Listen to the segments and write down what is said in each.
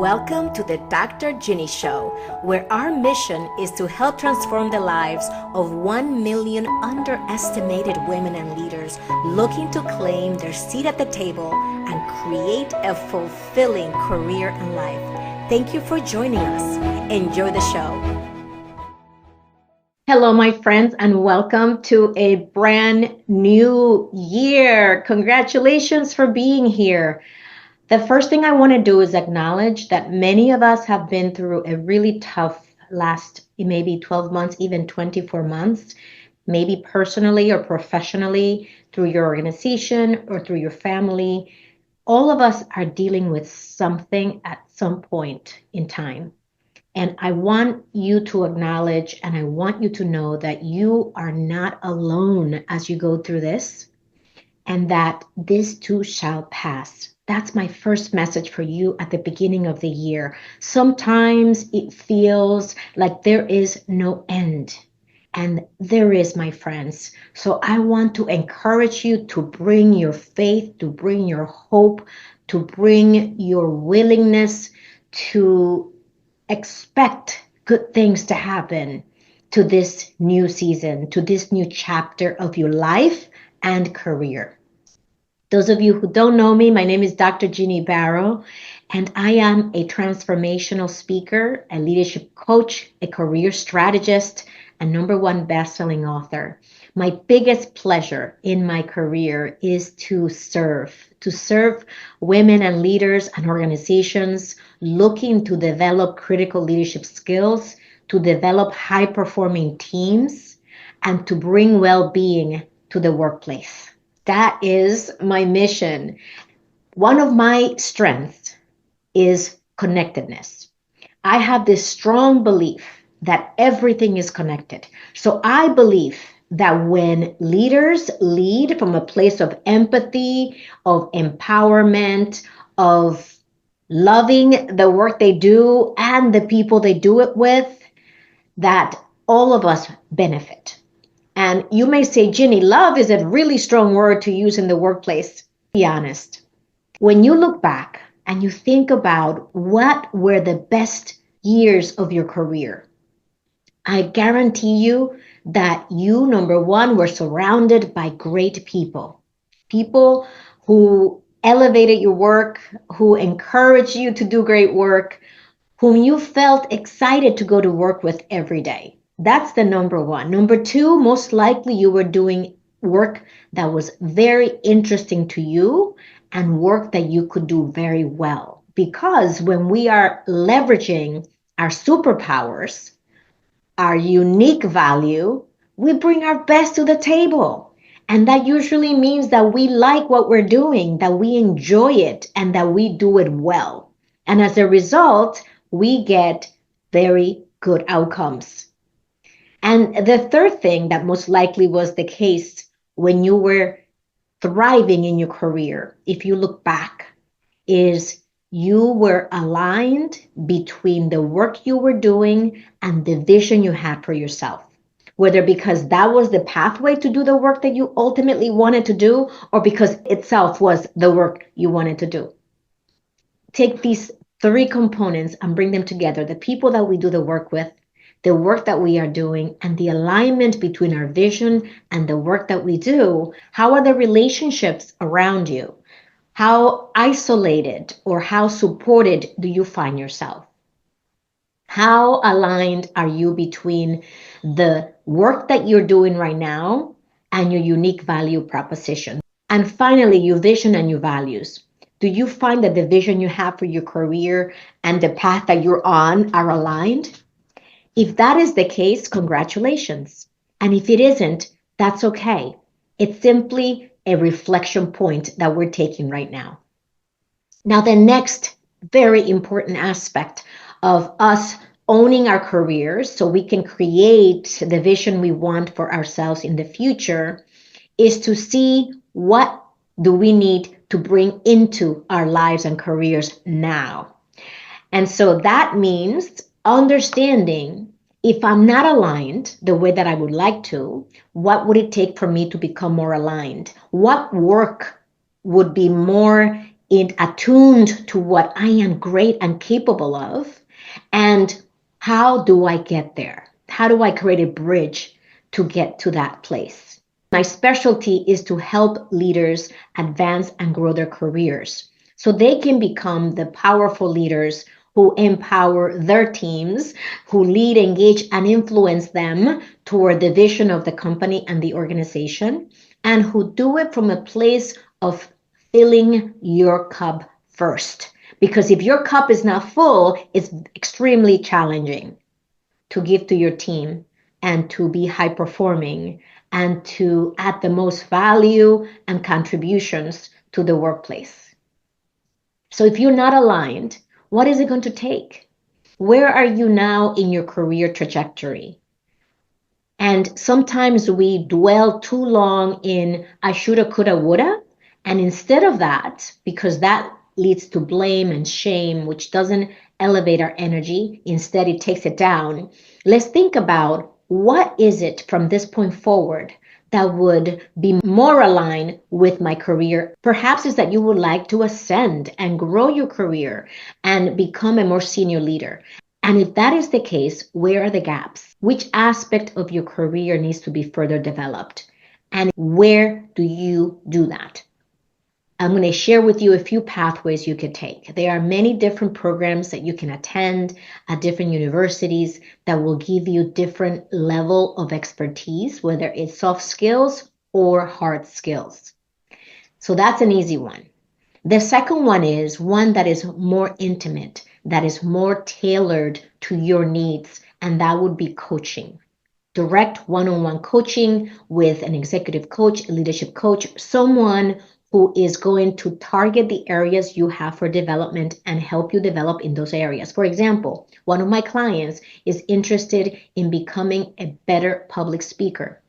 Welcome to the Dr. Ginny Show, where our mission is to help transform the lives of 1 million underestimated women and leaders looking to claim their seat at the table and create a fulfilling career and life. Thank you for joining us. Enjoy the show. Hello, my friends, and welcome to a brand new year. Congratulations for being here. The first thing I want to do is acknowledge that many of us have been through a really tough last maybe 12 months, even 24 months, maybe personally or professionally, through your organization or through your family. All of us are dealing with something at some point in time. And I want you to acknowledge and I want you to know that you are not alone as you go through this, and that this too shall pass. That's my first message for you at the beginning of the year. Sometimes it feels like there is no end, and there is, my friends. So I want to encourage you to bring your faith, to bring your hope, to bring your willingness to expect good things to happen to this new season, to this new chapter of your life and career. Those of you who don't know me, my name is Dr. Ginny Baro, and I am a transformational speaker, a leadership coach, a career strategist, and #1 best-selling author. My biggest pleasure in my career is to serve women and leaders and organizations looking to develop critical leadership skills, to develop high-performing teams, and to bring well-being to the workplace. That is my mission. One of my strengths is connectedness. I have this strong belief that everything is connected. So I believe that when leaders lead from a place of empathy, of empowerment, of loving the work they do and the people they do it with, that all of us benefit. And you may say, Ginny, love is a really strong word to use in the workplace. Be honest. When you look back and you think about what were the best years of your career, I guarantee you that you, #1, were surrounded by great people. People who elevated your work, who encouraged you to do great work, whom you felt excited to go to work with every day. That's the #1. #2, most likely you were doing work that was very interesting to you and work that you could do very well. Because when we are leveraging our superpowers, our unique value, we bring our best to the table. And that usually means that we like what we're doing, that we enjoy it, and that we do it well. And as a result, we get very good outcomes. And the third thing that most likely was the case when you were thriving in your career, if you look back, is you were aligned between the work you were doing and the vision you had for yourself. Whether because that was the pathway to do the work that you ultimately wanted to do, or because itself was the work you wanted to do. Take these 3 components and bring them together. The people that we do the work with, the work that we are doing, and the alignment between our vision and the work that we do. How are the relationships around you? How isolated or how supported do you find yourself? How aligned are you between the work that you're doing right now and your unique value proposition? And finally, your vision and your values. Do you find that the vision you have for your career and the path that you're on are aligned? If that is the case, congratulations. And if it isn't, that's okay. It's simply a reflection point that we're taking right now. Now, the next very important aspect of us owning our careers so we can create the vision we want for ourselves in the future is to see what do we need to bring into our lives and careers now. And so that means understanding, if I'm not aligned the way that I would like to, what would it take for me to become more aligned? What work would be more attuned to what I am great and capable of, and how do I get there? How do I create a bridge to get to that place? My specialty is to help leaders advance and grow their careers so they can become the powerful leaders who empower their teams, who lead, engage, and influence them toward the vision of the company and the organization, and who do it from a place of filling your cup first. Because if your cup is not full, it's extremely challenging to give to your team and to be high performing and to add the most value and contributions to the workplace. So if you're not aligned, what is it going to take? Where are you now in your career trajectory? And sometimes we dwell too long in I shoulda, coulda, woulda. And instead of that, because that leads to blame and shame, which doesn't elevate our energy, instead it takes it down. Let's think about what is it from this point forward that would be more aligned with my career. Perhaps it's that you would like to ascend and grow your career and become a more senior leader. And if that is the case, where are the gaps? Which aspect of your career needs to be further developed? And where do you do that? I'm going to share with you a few pathways you could take. There are many different programs that you can attend at different universities that will give you different level of expertise, whether it's soft skills or hard skills. So that's an easy one. The second one is one that is more intimate, that is more tailored to your needs, and that would be coaching. Direct one-on-one coaching with an executive coach, a leadership coach, someone who is going to target the areas you have for development and help you develop in those areas. For example, one of my clients is interested in becoming a better public speaker.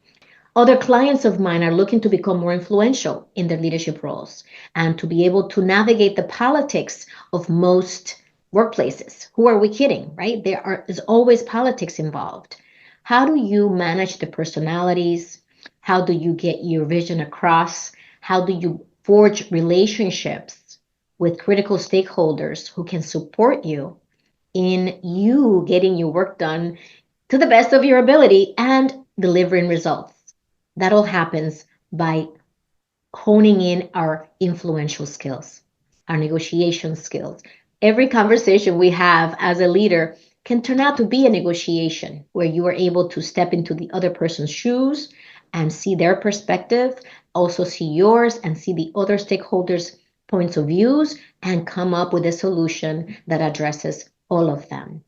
Other clients of mine are looking to become more influential in their leadership roles and to be able to navigate the politics of most workplaces. Who are we kidding, right? There's always politics involved. How do you manage the personalities? How do you get your vision across? How do you forge relationships with critical stakeholders who can support you in you getting your work done to the best of your ability and delivering results? That all happens by honing in our influential skills, our negotiation skills. Every conversation we have as a leader can turn out to be a negotiation where you are able to step into the other person's shoes and see their perspective, also see yours and see the other stakeholders' points of views and come up with a solution that addresses all of them.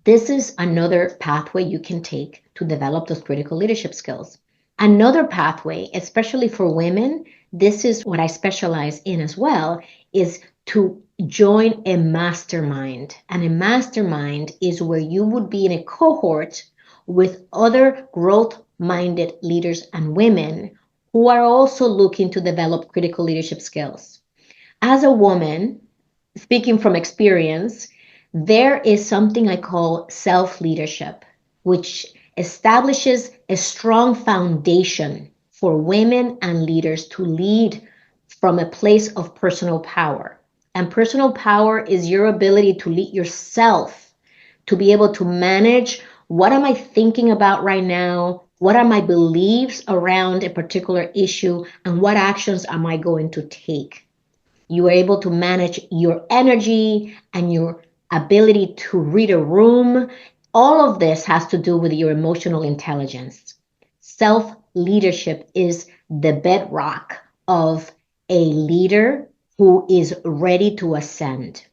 This is another pathway you can take to develop those critical leadership skills. Another pathway, especially for women, this is what I specialize in as well, is to join a mastermind. And a mastermind is where you would be in a cohort with other growth-minded leaders and women who are also looking to develop critical leadership skills. As a woman, speaking from experience, there is something I call self-leadership, which establishes a strong foundation for women and leaders to lead from a place of personal power. And personal power is your ability to lead yourself, to be able to manage what am I thinking about right now, what are my beliefs around a particular issue, and what actions am I going to take. You are able to manage your energy and your ability to read a room. All of this has to do with your emotional intelligence. Self-leadership is the bedrock of a leader who is ready to ascend.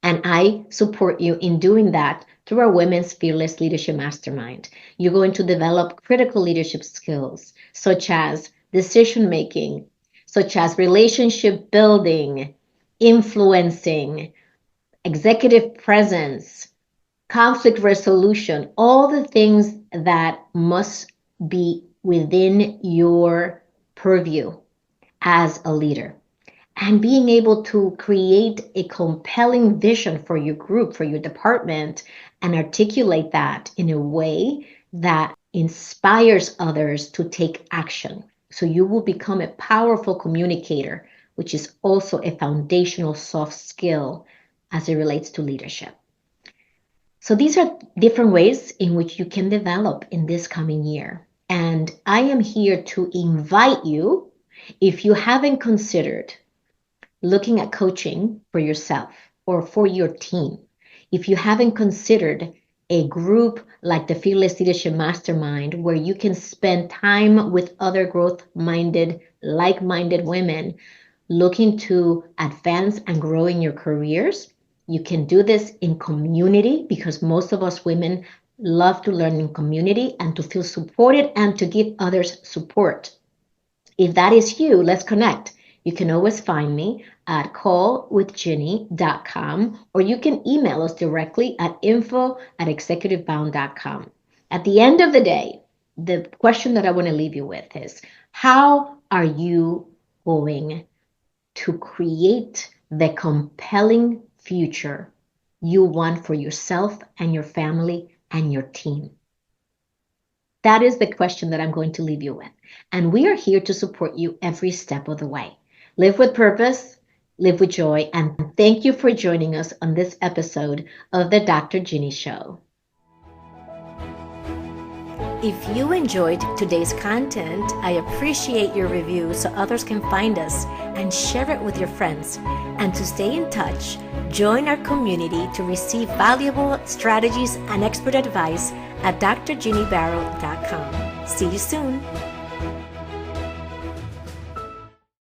And I support you in doing that through our Women's Fearless Leadership Mastermind. You're going to develop critical leadership skills, such as decision-making, such as relationship building, influencing, executive presence, conflict resolution, all the things that must be within your purview as a leader. And being able to create a compelling vision for your group, for your department, and articulate that in a way that inspires others to take action. So you will become a powerful communicator which is also a foundational soft skill as it relates to leadership. So these are different ways in which you can develop in this coming year. And I am here to invite you, if you haven't considered looking at coaching for yourself or for your team, if you haven't considered a group like the Fearless Leadership Mastermind, where you can spend time with other growth-minded, like-minded women looking to advance and grow in your careers, you can do this in community, because most of us women love to learn in community and to feel supported and to give others support. If that is you, let's connect. You can always find me at callwithginny.com, or you can email us directly at info@executivebound.com. At the end of the day, the question that I want to leave you with is, how are you going to create the compelling future you want for yourself and your family and your team? That is the question that I'm going to leave you with. And we are here to support you every step of the way. Live with purpose, live with joy, and thank you for joining us on this episode of the Dr. Ginny Show. If you enjoyed today's content, I appreciate your review so others can find us, and share it with your friends. And to stay in touch, join our community to receive valuable strategies and expert advice at drginnybaro.com. See you soon.